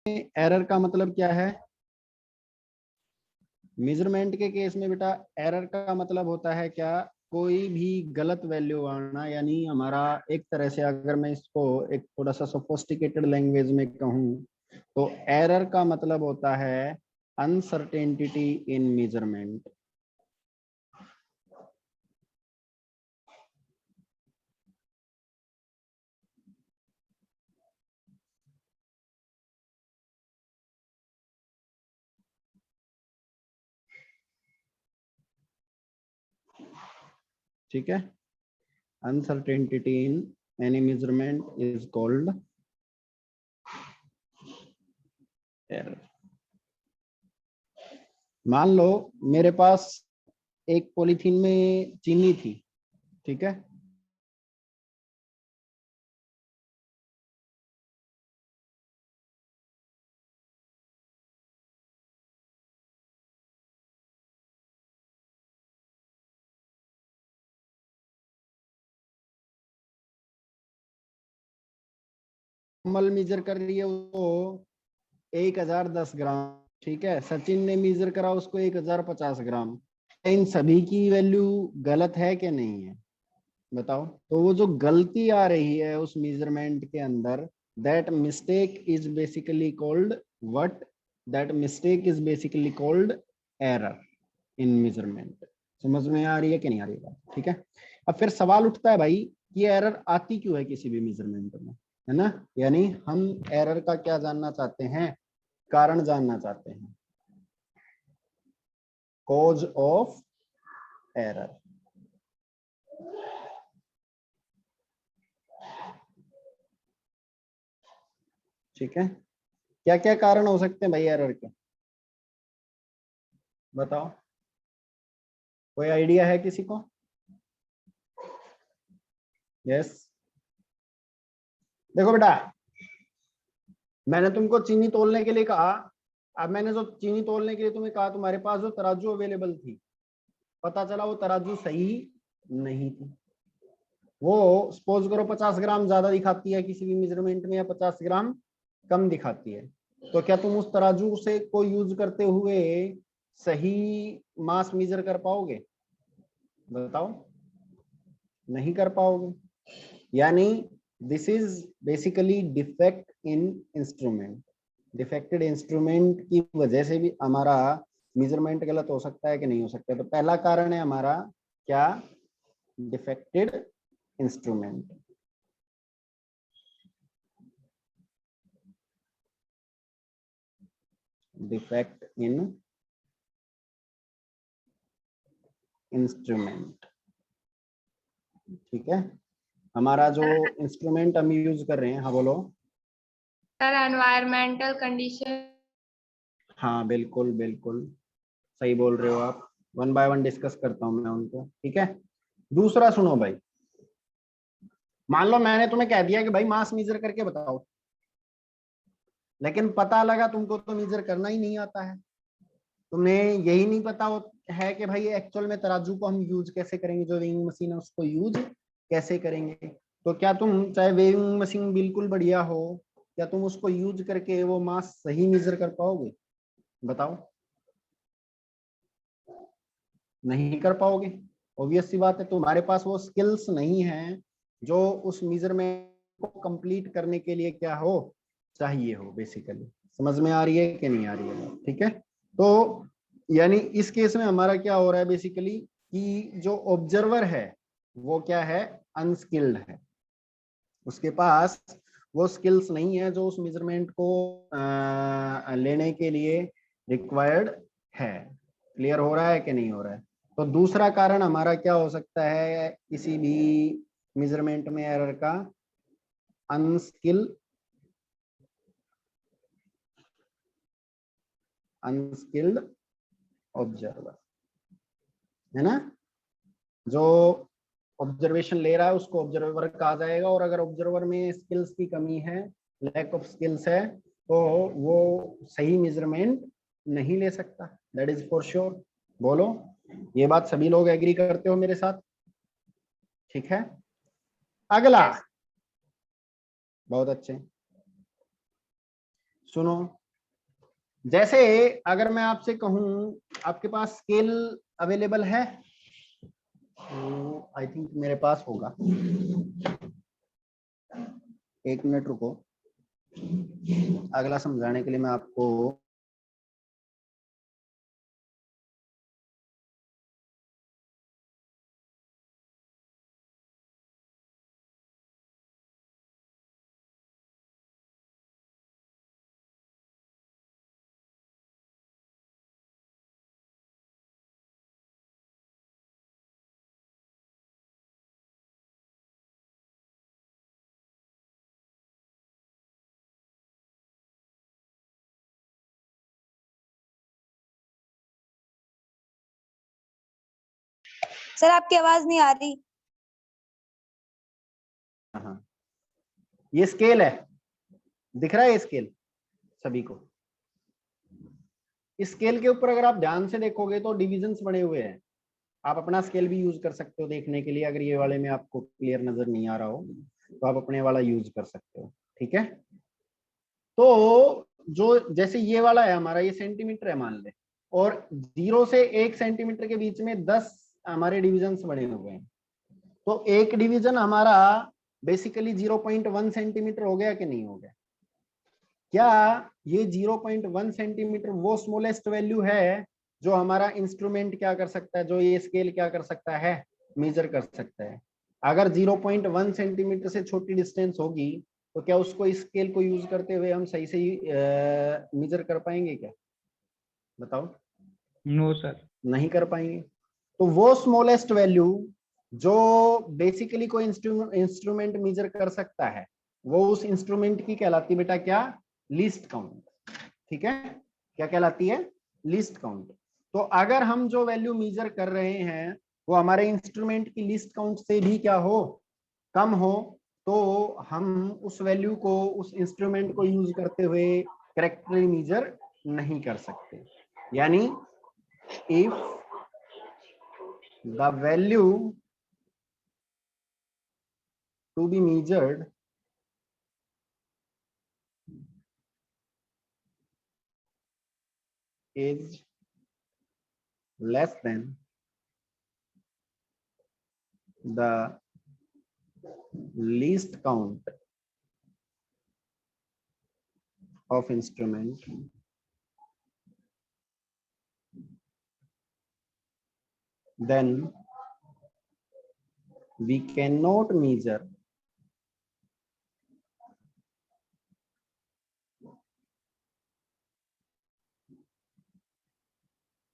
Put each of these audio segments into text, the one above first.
Error का मतलब क्या है? मेजरमेंट के केस में बेटा एरर का मतलब होता है क्या? कोई भी गलत वैल्यू आना, यानी हमारा एक तरह से अगर मैं इसको एक थोड़ा सा सोफिस्टिकेटेड लैंग्वेज में कहूँ तो एरर का मतलब होता है अनसर्टेनिटी इन मेजरमेंट। ठीक है, uncertainty in any measurement is called error। मान लो मेरे पास एक पॉलीथीन में चीनी थी, ठीक है, कमल मेजर कर रही है वो 1010 ग्राम, ठीक है, सचिन ने मेजर करा उसको 1050 ग्राम। इन सभी की वैल्यू गलत है कि नहीं है? बताओ। तो वो जो गलती आ रही है उस मेजरमेंट के अंदर, that mistake is basically called what? That mistake is basically called error in measurement. समझ में आ रही है कि नहीं आ रही बात? ठीक है। अब फिर सवाल उठता है भाई, ये एरर आती क्यों है किसी भी मेजरमेंट में, है ना? यानी हम एरर का क्या जानना चाहते हैं? कारण जानना चाहते हैं, कॉज ऑफ एरर। ठीक है, क्या क्या कारण हो सकते हैं भाई एरर के? बताओ, कोई आइडिया है किसी को? यस। देखो बेटा, मैंने तुमको चीनी तोलने के लिए कहा। अब मैंने जो चीनी तोलने के लिए तुम्हें कहा, तुम्हारे पास जो तराजू अवेलेबल थी, पता चला वो तराजू सही नहीं थी। वो सपोज करो 50 ग्राम ज्यादा दिखाती है किसी भी मेजरमेंट में, या 50 ग्राम कम दिखाती है। तो क्या तुम उस तराजू से को यूज करते हुए सही मास मेजर कर पाओगे? बताओ, नहीं कर पाओगे। यानी this is basically defect in instrument. Defected instrument की वजह से भी हमारा मेजरमेंट गलत हो सकता है कि नहीं हो सकता? तो पहला कारण है हमारा क्या? Defected instrument. Defect in instrument. ठीक है, हमारा जो इंस्ट्रूमेंट हम यूज कर रहे हैं, हाँ बोलो। Sir environmental condition. हाँ बिल्कुल बिल्कुल सही बोल रहे हो आप। वन बाय वन डिस्कस करता हूँ मैं उनको, ठीक है। दूसरा सुनो भाई, मान लो मैंने तुम्हें कह दिया कि भाई मास मेजर करके बताओ, लेकिन पता लगा तुमको तो मेजर करना ही नहीं आता है। तुम्हें यही नहीं पता है कि भाई एक्चुअल में तराजू को हम यूज कैसे करेंगे, जो वेइंग मशीन है उसको यूज कैसे करेंगे। तो क्या तुम, चाहे वेइंग मशीन बिल्कुल बढ़िया हो, क्या तुम उसको यूज करके वो मास सही मेजर कर पाओगे? बताओ, नहीं कर पाओगे। ऑब्वियस सी बात है, तुम्हारे पास वो स्किल्स नहीं है जो उस मेजरमेंट को कंप्लीट करने के लिए क्या हो, चाहिए हो बेसिकली। समझ में आ रही है कि नहीं आ रही है? ठीक है। तो यानी इस केस में हमारा क्या हो रहा है बेसिकली, कि जो ऑब्जर्वर है वो क्या है? अनस्किल्ड है। उसके पास वो स्किल्स नहीं है जो उस मेजरमेंट को लेने के लिए रिक्वायर्ड है। क्लियर हो रहा है कि नहीं हो रहा है? तो दूसरा कारण हमारा क्या हो सकता है किसी भी मेजरमेंट में एरर का? अनस्किल्ड ऑब्जर्वर, है ना? जो ऑब्जर्वेशन ले रहा है उसको ऑब्जर्वर कहा जाएगा, और अगर ऑब्जर्वर में स्किल्स की कमी है, लैक ऑफ स्किल्स है, तो वो सही मेजरमेंट नहीं ले सकता। That is for sure. बोलो, ये बात सभी लोग एग्री करते हो मेरे साथ? ठीक है, अगला। Yes. बहुत अच्छे। सुनो, जैसे अगर मैं आपसे कहूं आपके पास स्केल अवेलेबल है, आई थिंक मेरे पास होगा, एक मिनट रुको, अगला समझाने के लिए मैं आपको सर आपकी आवाज नहीं आ रही। हाँ, ये स्केल है, दिख रहा है ये स्केल सभी को? इस स्केल के ऊपर अगर आप ध्यान से देखोगे तो डिविजन्स बने हुए हैं। आप अपना स्केल भी यूज कर सकते हो देखने के लिए, अगर ये वाले में आपको क्लियर नजर नहीं आ रहा हो तो आप अपने वाला यूज कर सकते हो, ठीक है। तो जो जैसे ये वाला है हमारा, ये सेंटीमीटर है मान ले, और 0 से 1 सेंटीमीटर के बीच में 10 हमारे डिविजन्स बने हुए हैं। तो एक डिवीजन हमारा बेसिकली 0.1 सेंटीमीटर हो गया कि नहीं हो गया? क्या ये 0.1 सेंटीमीटर वो स्मॉलेस्ट वैल्यू है जो हमारा इंस्ट्रूमेंट क्या कर सकता है, जो ये स्केल क्या कर सकता है, मेजर कर सकता है? अगर 0.1 सेंटीमीटर से छोटी डिस्टेंस होगी तो क्या उसको इस स्केल को यूज करते हुए हम सही से मेजर कर पाएंगे क्या? बताओ। नो सर, नहीं कर पाएंगे। तो वो स्मॉलेस्ट वैल्यू जो बेसिकली कोई इंस्ट्रूमेंट मेजर कर सकता है, वो उस इंस्ट्रूमेंट की कहलाती बेटा क्या? Least count. ठीक है, क्या कहलाती है? Least count. तो अगर हम जो वैल्यू मेजर कर रहे हैं वो हमारे इंस्ट्रूमेंट की लीस्ट काउंट से भी क्या हो, कम हो, तो हम उस वैल्यू को, उस इंस्ट्रूमेंट को यूज करते हुए करेक्टली मेजर नहीं कर सकते। यानी if the value to be measured is less than the least count of instrument, then we cannot measure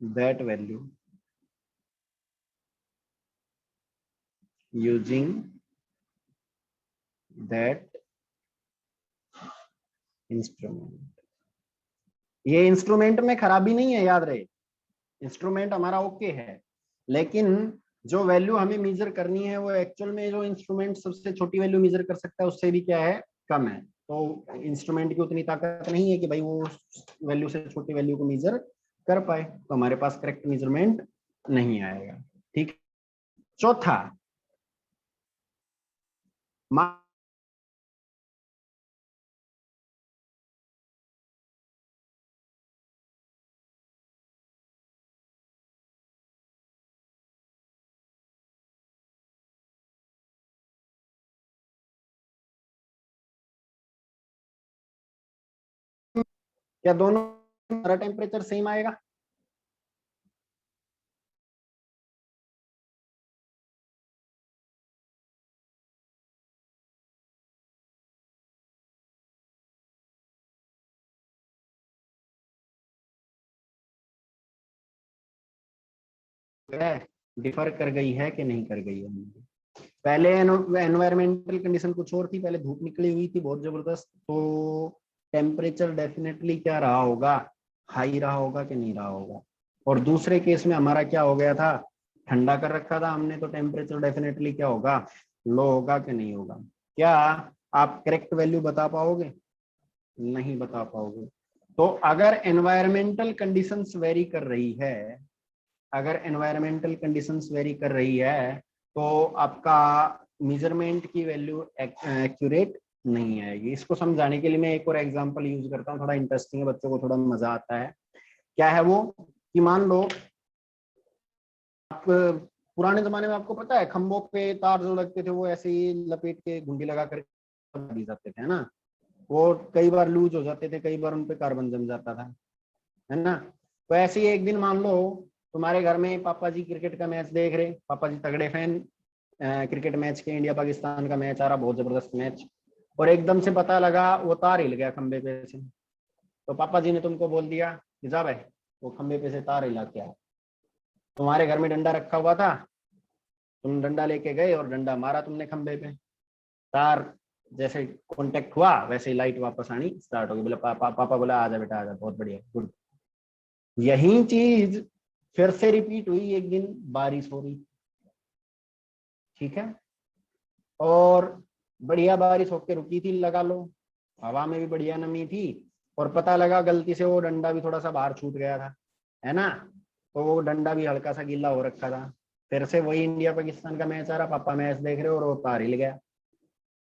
that value using that instrument. ये इंस्ट्रूमेंट में खराबी नहीं है, याद रहे, इंस्ट्रूमेंट हमारा ओके है, लेकिन जो वैल्यू हमें मेजर करनी है वो एक्चुअल में जो इंस्ट्रूमेंट सबसे छोटी वैल्यू मेजर कर सकता है उससे भी क्या है, कम है। तो इंस्ट्रूमेंट की उतनी ताकत नहीं है कि भाई वो वैल्यू से छोटी वैल्यू को मेजर कर पाए, तो हमारे पास करेक्ट मेजरमेंट नहीं आएगा। ठीक। चौथा, क्या दोनों हमारा टेम्परेचर सेम आएगा? डिफर कर गई है कि नहीं कर गई है? पहले एनवायरमेंटल कंडीशन कुछ और थी, पहले धूप निकली हुई थी बहुत जबरदस्त, तो टेम्परेचर डेफिनेटली क्या रहा होगा, हाई रहा होगा कि नहीं रहा होगा। और दूसरे केस में हमारा क्या हो गया था, ठंडा कर रखा था हमने, तो टेम्परेचर डेफिनेटली क्या होगा, लो होगा कि नहीं होगा। क्या आप करेक्ट वैल्यू बता पाओगे? नहीं बता पाओगे। तो अगर एनवायरमेंटल कंडीशंस वेरी कर रही है, अगर एनवायरमेंटल कंडीशंस वेरी कर रही है तो आपका मेजरमेंट की वैल्यू एक्यूरेट नहीं आएगी। इसको समझाने के लिए मैं एक और एग्जांपल यूज करता हूँ, थोड़ा इंटरेस्टिंग है, बच्चों को थोड़ा मजा आता है। क्या है वो कि मान लो आप पुराने जमाने में, आपको पता है खंभों पे तार जो लगते थे वो ऐसे ही लपेट के घुंडी लगा कर दी जाते थे, है ना। वो कई बार लूज हो जाते थे, कई बार उन पे कार्बन जम जाता था, है ना। तो ऐसे ही एक दिन मान लो तुम्हारे घर में पापा जी क्रिकेट का मैच देख रहे, पापा जी तगड़े फैन क्रिकेट मैच के, इंडिया पाकिस्तान का मैच आ रहा, बहुत जबरदस्त मैच, और एकदम से पता लगा वो तार हिल गया खंबे पे से। तो पापा जी ने तुमको बोल दिया कि जा भाई वो खंबे पे से तार हिला के आ। तुम्हारे घर में डंडा रखा हुआ था, तुम डंडा लेके गए और डंडा मारा तुमने खंबे पे, तार जैसे कांटेक्ट हुआ वैसे ही लाइट वापस आनी स्टार्ट हो गई। बोले पापा बोला आजा बेटा आजा, बहुत बढ़िया गुड। यही चीज फिर से रिपीट हुई, एक दिन बारिश हो रही, ठीक है, और बढ़िया बारिश होके रुकी थी, लगा लो हवा में भी बढ़िया नमी थी, और पता लगा गलती से वो डंडा भी थोड़ा सा बाहर छूट गया था, है ना। तो वो डंडा भी हल्का सा गीला हो रखा था। फिर से वही इंडिया पाकिस्तान का मैच आ रहा, पापा मैच देख रहे हो और वो तार हिल गया।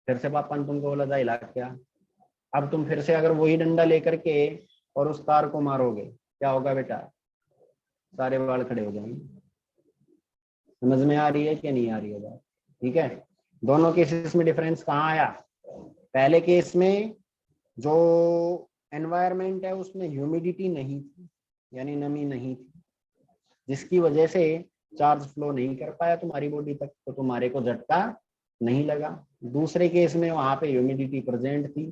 फिर से पापा ने तुमको बोला जा हिला क्या। अब तुम फिर से अगर वही डंडा लेकर के और उस तार को मारोगे, क्या होगा बेटा, सारे बाल खड़े हो जाएंगे। समझ में आ रही है कि नहीं आ रही है बात? ठीक है, दोनों केसेस में डिफरेंस कहाँ आया? पहले केस में जो एनवायरमेंट है उसमें ह्यूमिडिटी नहीं थी, यानी नमी नहीं थी, जिसकी वजह से चार्ज फ्लो नहीं कर पाया तुम्हारी बॉडी तक, तो तुम्हारे को झटका नहीं लगा। दूसरे केस में वहां पे ह्यूमिडिटी प्रेजेंट थी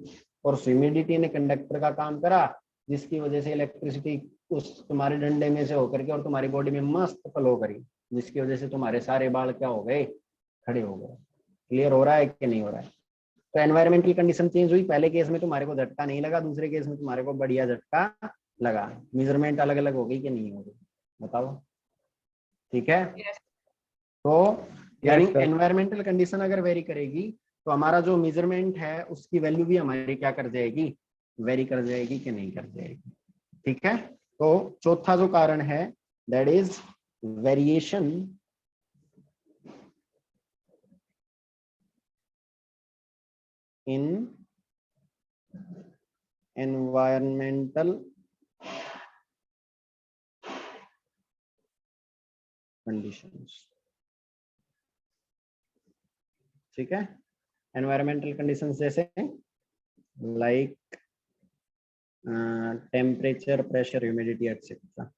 और ह्यूमिडिटी ने कंडक्टर का काम करा, जिसकी वजह से इलेक्ट्रिसिटी उस तुम्हारे डंडे में से होकर के और तुम्हारी बॉडी में मस्त फ्लो करी, जिसकी वजह से तुम्हारे सारे बाल क्या हो गए, खड़े हो गए। क्लियर हो रहा है कि नहीं हो रहा है? तो एनवायरमेंट की कंडीशन चेंज हुई, पहले केस में तुम्हारे को झटका नहीं लगा, दूसरे केस में तुम्हारे को बढ़िया झटका लगा। मेजरमेंट अलग अलग हो गई कि नहीं हो गई, बताओ? ठीक है, तो यानी यस सर। एनवायरमेंटल कंडीशन अगर वेरी करेगी तो हमारा जो मेजरमेंट है उसकी वैल्यू भी हमारी क्या कर जाएगी, वेरी कर जाएगी कि नहीं कर जाएगी। ठीक है, तो चौथा जो कारण है that is variation in environmental conditions. ठीक है, एनवायरमेंटल कंडीशंस जैसे like temperature, pressure, humidity etcetera.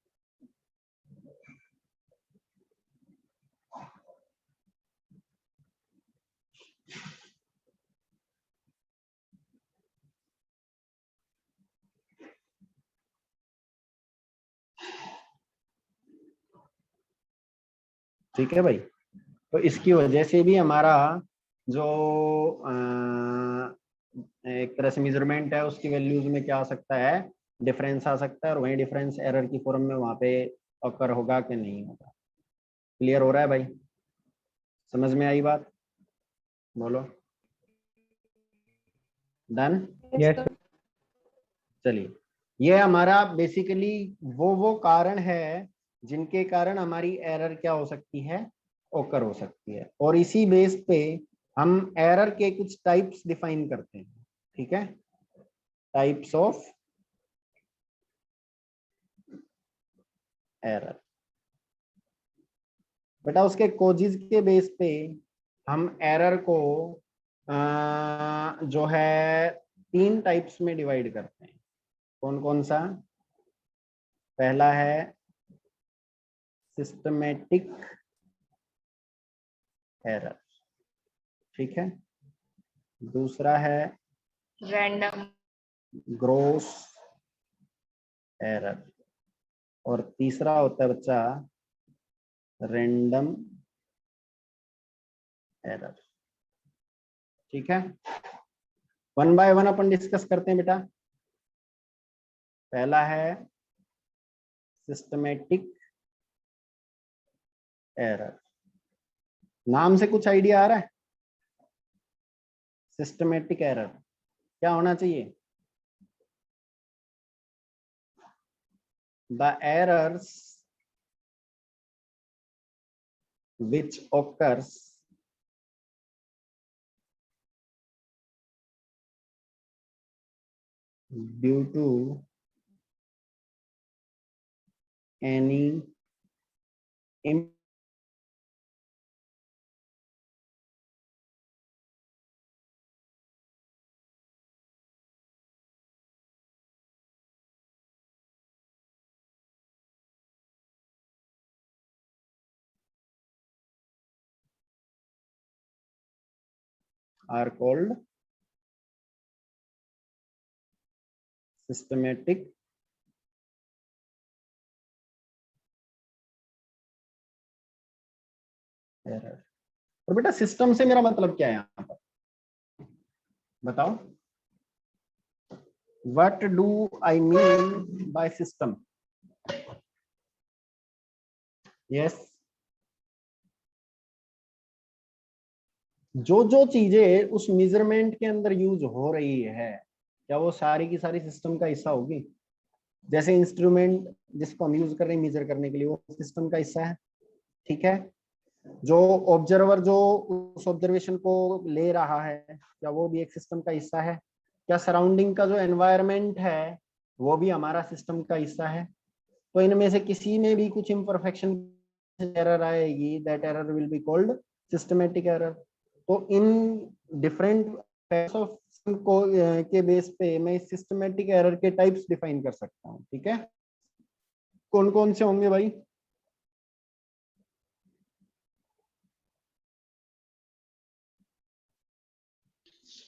ठीक है भाई, तो इसकी वजह से भी हमारा जो एक तरह से मेजरमेंट है उसकी वैल्यूज में क्या आ सकता है, डिफरेंस आ सकता है, और वही डिफरेंस एरर की फॉर्म में वहां पे अकर होगा कि नहीं होगा। क्लियर हो रहा है भाई? समझ में आई बात? बोलो। डन? Yes sir. सर। चलिए, ये हमारा बेसिकली वो कारण है जिनके कारण हमारी एरर क्या हो सकती है, ओकर हो सकती है, और इसी बेस पे हम एरर के कुछ टाइप्स डिफाइन करते हैं। ठीक है, टाइप्स ऑफ एरर। बेटा उसके कोजिज के बेस पे हम एरर को जो है 3 टाइप्स में डिवाइड करते हैं। कौन कौन सा? पहला है सिस्टमेटिक एरर, ठीक है। दूसरा है random, ग्रोस एरर, और तीसरा होता है बच्चा रैंडम एरर। ठीक है, one by one upon discuss करते हैं बेटा। पहला है सिस्टमेटिक एरर। नाम से कुछ आइडिया आ रहा है? सिस्टमेटिक एरर क्या होना चाहिए? The errors which occurs due to any are called systematic error। और बेटा सिस्टम से मेरा मतलब क्या है यहाँ पर, बताओ। What do I mean by system? Yes, जो जो चीजें उस मेजरमेंट के अंदर यूज हो रही है, क्या वो सारी की सारी सिस्टम का हिस्सा होगी? जैसे इंस्ट्रूमेंट जिसको हम यूज कर रहे हैं मेजर करने के लिए, वो सिस्टम का हिस्सा है, ठीक है। जो ऑब्जर्वर जो उस ऑब्जर्वेशन को ले रहा है, क्या वो भी एक सिस्टम का हिस्सा है? क्या सराउंडिंग का जो एनवायरनमेंट है वो भी हमारा सिस्टम का हिस्सा है? तो इनमें से किसी में भी कुछ इम्परफेक्शन एरर आएगी, that error will be called systematic error. तो इन डिफरेंट टाइप्स ऑफ को के बेस पे मैं सिस्टमेटिक एरर के टाइप्स डिफाइन कर सकता हूँ, ठीक है। कौन कौन से होंगे भाई?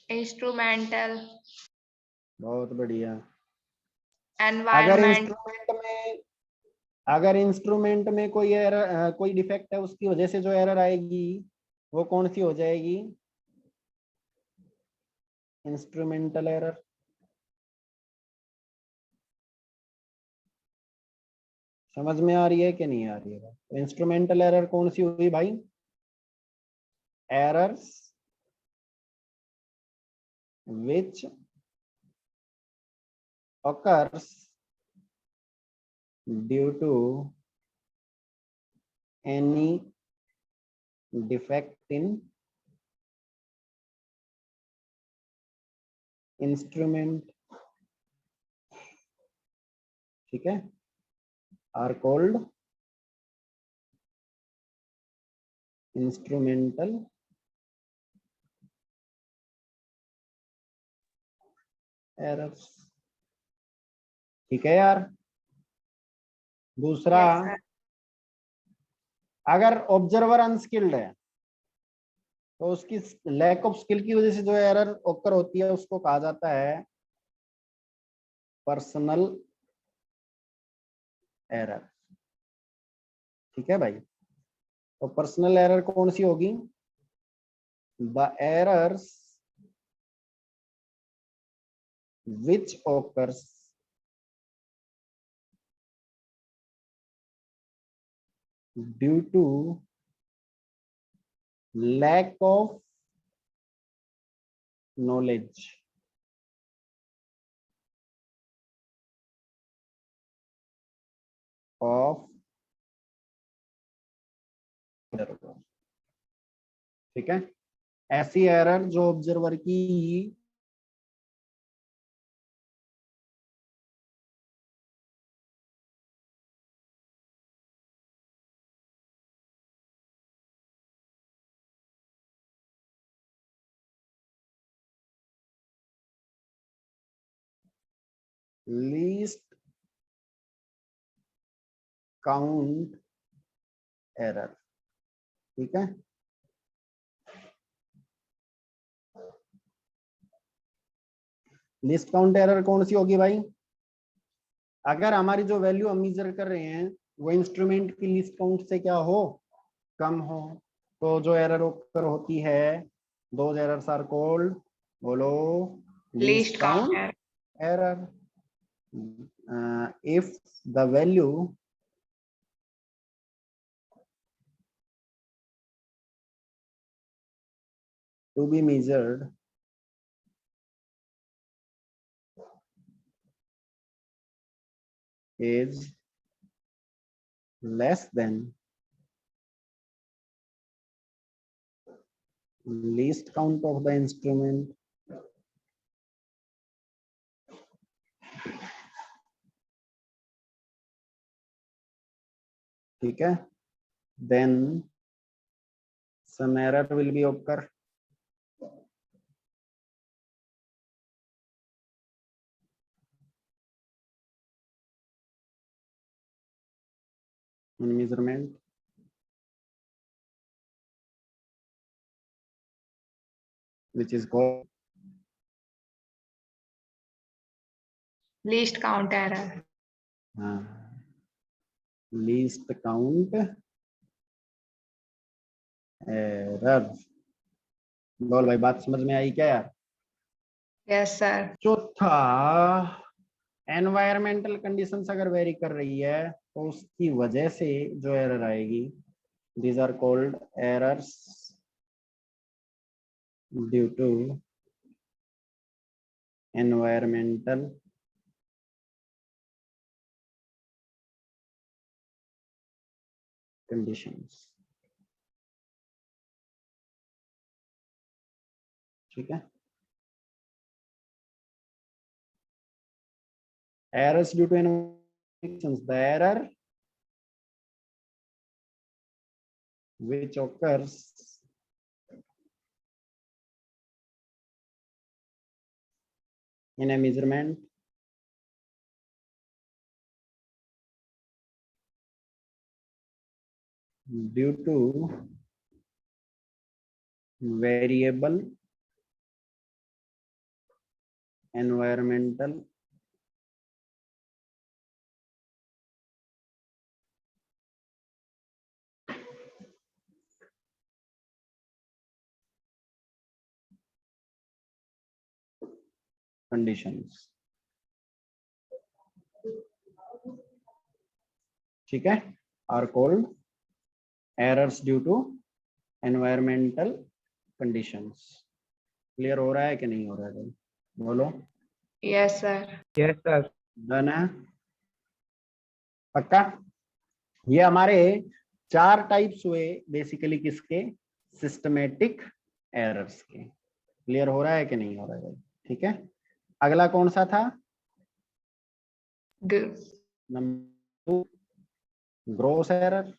इंस्ट्रूमेंटल, बहुत बढ़िया। एनवायरमेंट, अगर इंस्ट्रूमेंट में कोई एरर कोई डिफेक्ट है, उसकी वजह से जो एरर आएगी वो कौन सी हो जाएगी? Instrumental error. समझ में आ रही है कि नहीं आ रही है? तो इंस्ट्रूमेंटल एरर कौन सी हुई भाई? Errors which occurs due to any defect in instrument, ठीक है, are called instrumental errors, ठीक है यार। दूसरा, यस सर, अगर ऑब्जर्वर अनस्किल्ड है तो उसकी लैक ऑफ स्किल की वजह से जो एरर ओकर होती है उसको कहा जाता है पर्सनल एरर, ठीक है भाई। तो पर्सनल एरर कौन सी होगी? The errors which occurs due to lack of knowledge of observer, ठीक है। ऐसी एरर जो ऑब्जर्वर की लीस्ट काउंट एरर, ठीक है। लिस्ट काउंट एरर कौन सी होगी भाई? अगर हमारी जो वैल्यू हम मेजर कर रहे हैं वो इंस्ट्रूमेंट की लिस्ट काउंट से क्या हो, कम हो, तो जो एरर ओकर होती है, दोज एरर्स आर कॉल्ड, बोलो, least least count count error. if the value to be measured is less than least count of the instrument, ठीक है, then some error will be occur. In measurement, which is called least count error. least count error. बोल भाई, बात समझ में आई क्या यार? Yes sir. चौथा, एनवायरमेंटल कंडीशंस अगर वेरी कर रही है तो उसकी वजह से जो एरर आएगी, these are called errors due to environmental conditions. ठीक है, errors due to conditions, the error which occurs in a measurement due to variable environmental conditions। ठीक है, are called errors due to environmental conditions। Clear हो रहा है कि नहीं हो रहा है भाई? बोलो। Yes sir. Yes sir. Done है? पक्का? ये हमारे 4 टाइप्स हुए बेसिकली किसके? सिस्टमेटिक एरर्स के। क्लियर हो रहा है कि नहीं हो रहा है भाई? ठीक है, अगला कौन सा था? Number 2, gross error.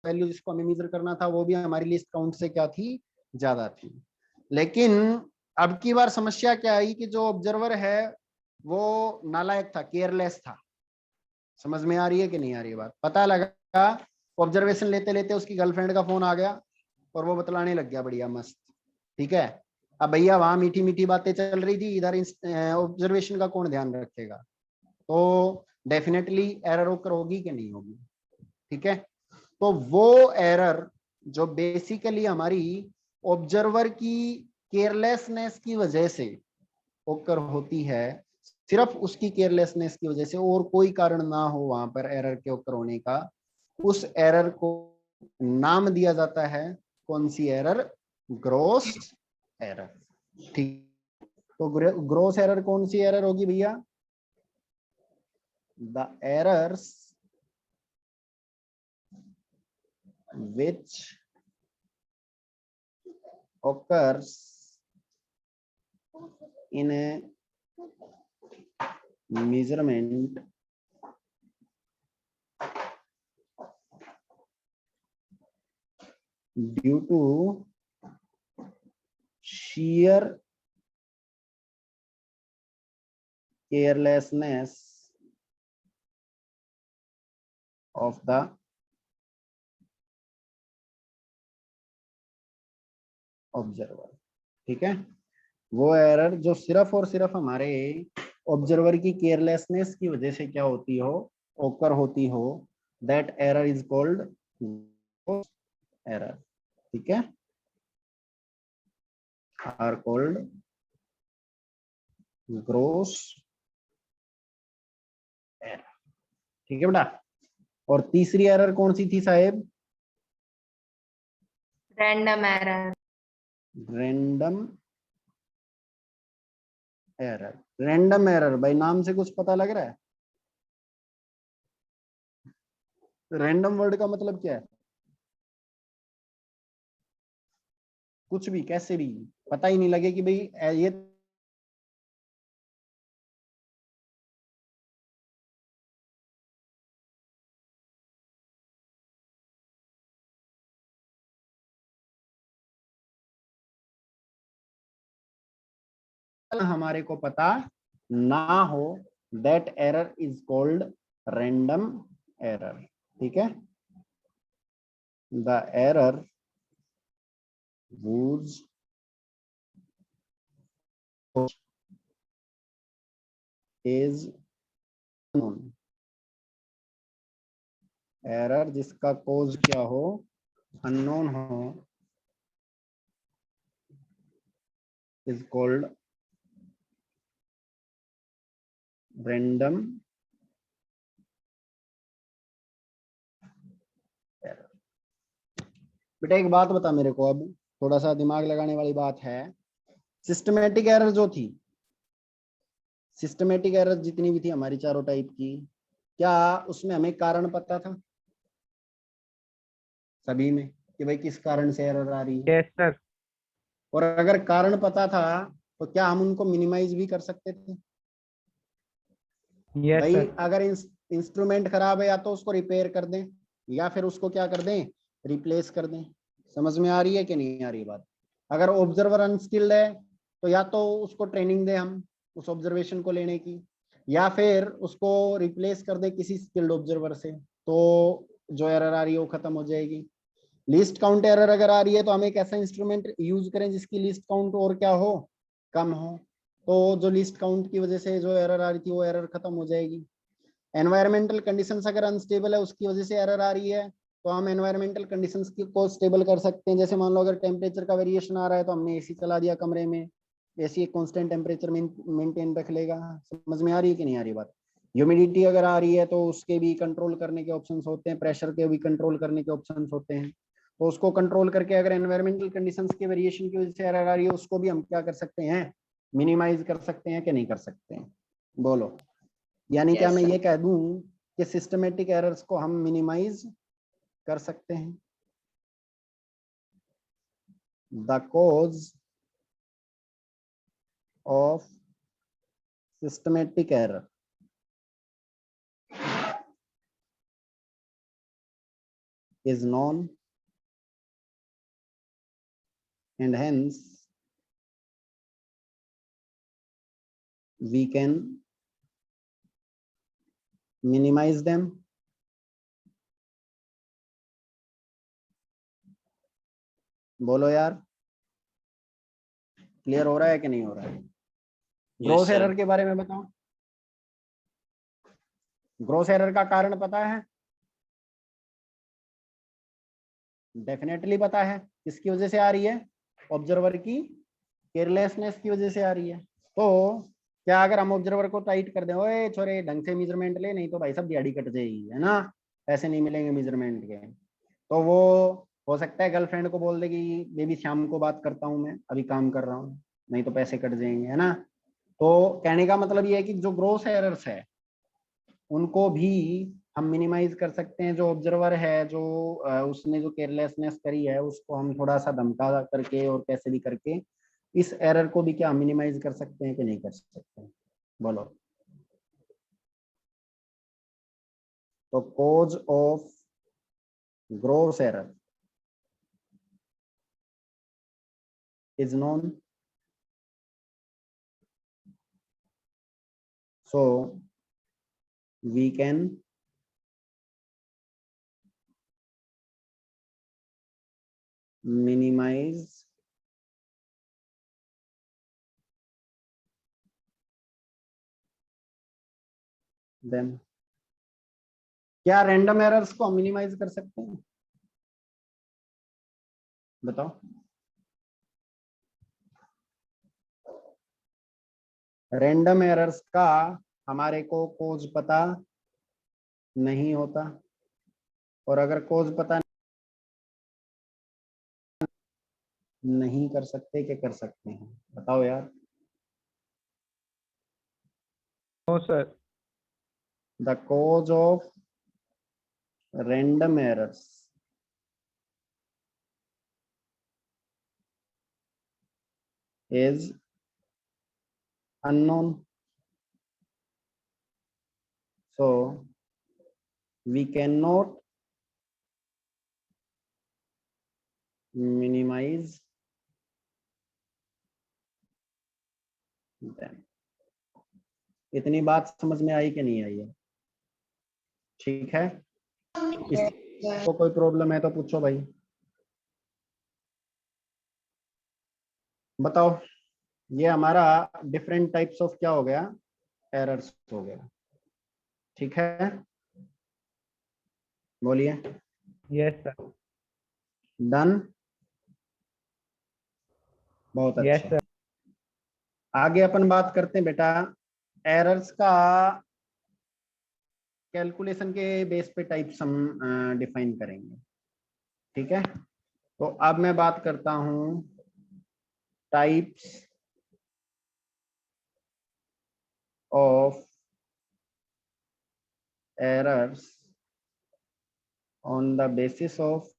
वैल्यू जिसको हमें मेजर करना था वो भी हमारी लिस्ट काउंट से क्या थी? ज्यादा थी। लेकिन अब की बार समस्या क्या आई कि जो ऑब्जर्वर है वो नालायक था, केयरलेस था। समझ में आ रही है कि नहीं आ रही है बात? पता लगा ऑब्जर्वेशन लेते लेते उसकी गर्लफ्रेंड का फोन आ गया और वो बतलाने लग गया बढ़िया मस्त। ठीक है, अब भैया वहां मीठी मीठी बातें चल रही थी, इधर ऑब्जर्वेशन का कौन ध्यान रखेगा? तो डेफिनेटली एरर ओकर होगी कि नहीं होगी? ठीक है, तो वो एरर जो बेसिकली हमारी ऑब्जर्वर की केयरलेसनेस की वजह से ओकर होती है, सिर्फ उसकी केयरलेसनेस की वजह से, और कोई कारण ना हो वहां पर एरर के ओकर होने का, उस एरर को नाम दिया जाता है कौन सी एरर? Gross error. ठीक, तो ग्रॉस एरर कौन सी एरर होगी भैया? The errors which occurs in a measurement due to sheer carelessness of the observer. ठीक है, वो एरर जो सिर्फ और सिर्फ हमारे ऑब्जर्वर की केयरलेसनेस की वजह से क्या होती हो? ओकर होती हो, that error is called error. ठीक है, आर कॉल्ड ग्रॉस एरर। ठीक है बेटा, और तीसरी एरर कौन सी थी साहेब? Random error. Random error. Random error भाई नाम से कुछ पता लग रहा है? रैंडम वर्ड का मतलब क्या है? कुछ भी कैसे भी पता ही नहीं लगे कि भाई ये हमारे को पता ना हो, that error is called random error. ठीक है, the error whose is known, error जिसका कोज क्या हो, अननोन हो, इज कॉल्ड रैंडम एरर। बेटा एक बात बता मेरे को, अब थोड़ा सा दिमाग लगाने वाली बात है। सिस्टमेटिक एरर जो थी, सिस्टमेटिक एरर जितनी भी थी हमारी चारों टाइप की, क्या उसमें हमें कारण पता था सभी में कि भाई किस कारण से एरर आ रही है? Yes sir. और अगर कारण पता था तो क्या हम उनको मिनिमाइज भी कर सकते थे? यस भाई सर। अगर इंस्ट्रूमेंट खराब है या तो उसको रिपेयर कर दें या फिर उसको क्या कर दें, रिप्लेस कर दें। समझ में आ रही है कि नहीं आ रही बात? अगर ऑब्जर्वर अनस्किल्ड है तो या तो उसको ट्रेनिंग दें हम उस ऑब्जर्वेशन को लेने की, या फिर उसको रिप्लेस कर दें किसी स्किल्ड ऑब्जर्वर से, तो जो एरर आ रही है वो खत्म हो जाएगी। लिस्ट काउंट एरर अगर आ रही है तो हम एक ऐसा इंस्ट्रूमेंट यूज करें जिसकी लिस्ट काउंट और क्या हो, कम हो, तो जो लिस्ट काउंट की वजह से जो एरर आ रही थी वो एरर खत्म हो जाएगी। एनवायरमेंटल कंडीशंस अगर अनस्टेबल है उसकी वजह से एरर आ रही है तो हम एनवायरमेंटल कंडीशंस को स्टेबल कर सकते हैं। जैसे मान लो अगर टेम्परेचर का वेरिएशन आ रहा है तो हमने एसी चला दिया कमरे में, एसी एक कांस्टेंट टेम्परेचर मेंटेन रख लेगा। समझ में आ रही है कि नहीं आ रही बात? ह्यूमिडिटी अगर आ रही है तो उसके भी कंट्रोल करने के ऑप्शंस होते हैं, प्रेशर के भी कंट्रोल करने के ऑप्शंस होते हैं, तो उसको कंट्रोल करके अगर एनवायरमेंटल कंडीशंस के वेरिएशन की वजह से एरर आ रही है उसको भी हम क्या कर सकते हैं, मिनिमाइज कर सकते हैं कि नहीं कर सकते हैं? बोलो। यानी क्या Yes, मैं sir. ये कह दूं कि सिस्टमेटिक एरर्स को हम मिनिमाइज कर सकते हैं? The cause of systematic error is known and hence we can minimize them. बोलो यार, क्लियर हो रहा है कि नहीं हो रहा है? ग्रोथ एरर के बारे में बताओ। ग्रोथ एरर का कारण पता है? डेफिनेटली पता है। किसकी वजह से आ रही है? ऑब्जर्वर की केयरलेसनेस की वजह से आ रही है। तो क्या अगर हम ऑब्जर्वर को टाइट कर दें, ओए छोरे ढंग से मेजरमेंट ले, नहीं तो भाई सब दिहाड़ी कट जाएगी, है ना, पैसे नहीं मिलेंगे मेजरमेंट के, तो वो हो सकता है गर्लफ्रेंड को बोल दे कि बेबी शाम को बात करता हूँ, मैं अभी काम कर रहा हूँ, नहीं तो पैसे कट जाएंगे, है ना। तो कहने का मतलब ये है कि जो ग्रोथ एरर्स है उनको भी हम मिनिमाइज कर सकते हैं। जो ऑब्जर्वर है, जो उसने जो केयरलेसनेस करी है उसको हम थोड़ा सा धमका करके और कैसे भी करके इस एरर को भी क्या मिनिमाइज कर सकते हैं कि नहीं कर सकते? बोलो। तो cause of growth error is known, so we can minimize them। क्या रैंडम एरर्स को हम मिनिमाइज कर सकते हैं? बताओ। रैंडम एरर्स का हमारे को कोज पता नहीं होता, और अगर कोज पता नहीं कर सकते, क्या कर सकते हैं बताओ यार? No sir. The cause of random errors is unknown, so we cannot minimize them. इतनी बात समझ में आई कि नहीं आई है? ठीक है, इसको कोई प्रॉब्लम है तो पूछो भाई, बताओ। ये हमारा डिफरेंट टाइप्स ऑफ क्या हो गया, एरर्स हो गया। ठीक है, बोलिए। Yes sir. डन, बहुत यस अच्छा। सर। आगे अपन बात करते हैं बेटा, एरर्स का कैलकुलेशन के बेस पे टाइप्स हम डिफाइन करेंगे। ठीक है, तो अब मैं बात करता हूं types of errors on the basis of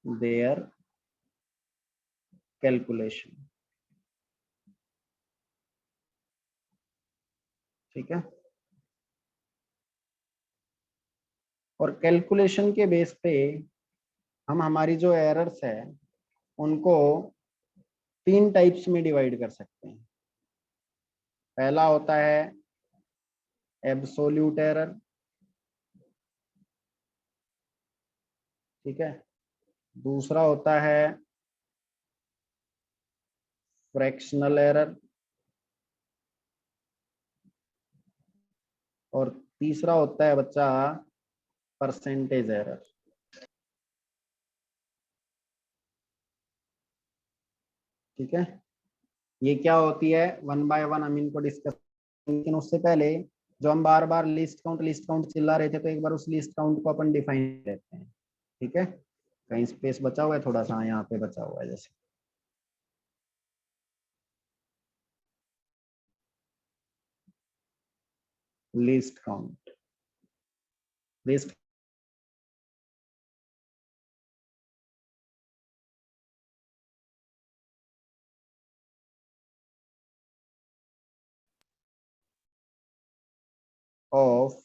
their calculation. ठीक है, और कैलकुलेशन के बेस पे हम हमारी जो एरर्स है उनको 3 टाइप्स में डिवाइड कर सकते हैं। पहला होता है एब्सोल्यूट एरर, ठीक है। दूसरा होता है फ्रैक्शनल एरर, और तीसरा होता है बच्चा परसेंटेज एरर। ठीक है, ये क्या होती है, वन बाय वन हम इनको डिस्कस, लेकिन उससे पहले जो हम बार बार लिस्ट काउंट चिल्ला रहे थे, तो एक बार उस लिस्ट काउंट को अपन डिफाइन करते हैं। ठीक है, कहीं स्पेस बचा हुआ है थोड़ा सा, यहाँ पे बचा हुआ है, जैसे list count. List of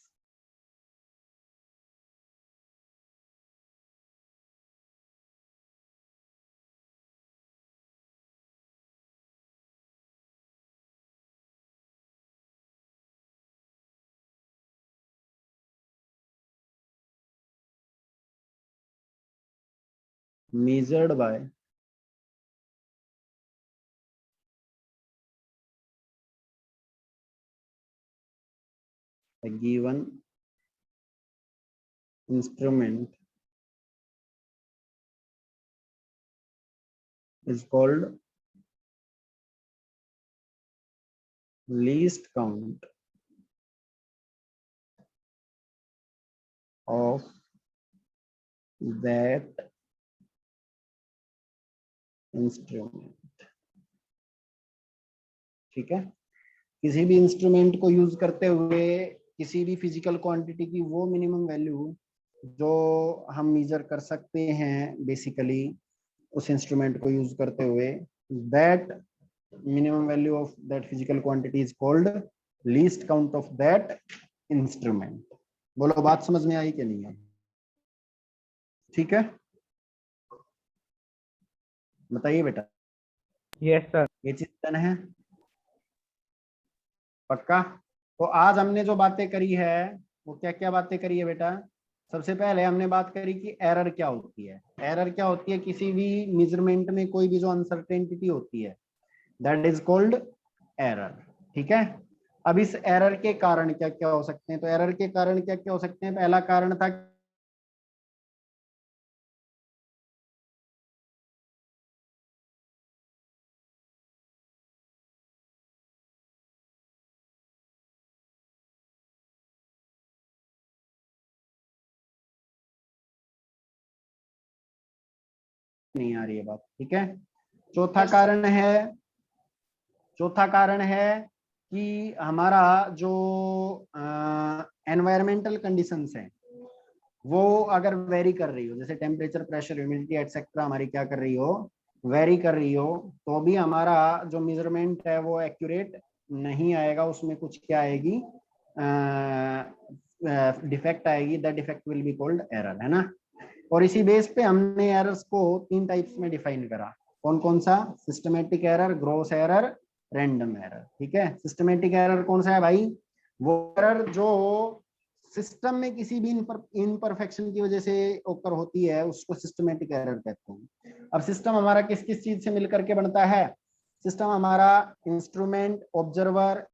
measured by a given instrument is called least count of that instrument। ठीक है, किसी भी इंस्ट्रूमेंट को यूज करते हुए किसी भी फिजिकल क्वांटिटी की वो मिनिमम वैल्यू जो हम मेजर कर सकते हैं बेसिकली उस इंस्ट्रूमेंट को यूज करते हुए, that minimum value of that physical quantity is called least count of that instrument। बोलो, बात समझ में आई कि नहीं आई? ठीक है, बताइए बेटा। Yes sir. ये चीज डन है, पक्का? तो आज हमने जो बातें करी है वो क्या क्या बातें करी है बेटा? सबसे पहले हमने बात करी कि एरर क्या होती है। एरर क्या होती है? किसी भी मेजरमेंट में कोई भी जो अनसर्टेनिटी होती है, दैट इज कॉल्ड एरर। ठीक है, अब इस एरर के कारण क्या क्या हो सकते हैं? तो एरर के कारण क्या क्या हो सकते हैं? पहला कारण था नहीं आ रही है बात। ठीक है, चौथा कारण है चौथा कारण है कि हमारा जो एनवायरमेंटल कंडीशंस है वो अगर वेरी कर रही हो, जैसे टेम्परेचर, प्रेशर, ह्यूमिडिटी एटसेट्रा हमारी क्या कर रही हो, वेरी कर रही हो, तो भी हमारा जो मेजरमेंट है वो एक्यूरेट नहीं आएगा, उसमें कुछ क्या आएगी, डिफेक्ट आएगी। That defect will be called error, है ना। और इसी बेस पे हमने एरर्स को 3 टाइप्स में डिफाइन करा। कौन कौन सा? Systematic error, gross error, random error. ठीक है, सिस्टमेटिक एरर कौन सा है भाई? वो एरर जो सिस्टम में किसी भी इनपरफेक्शन की वजह से ओकर होती है उसको सिस्टमेटिक एरर कहते हैं। अब सिस्टम हमारा किस किस चीज से मिलकर के बनता है? सिस्टम हमारा इंस्ट्रूमेंट, ऑब्जर्वर,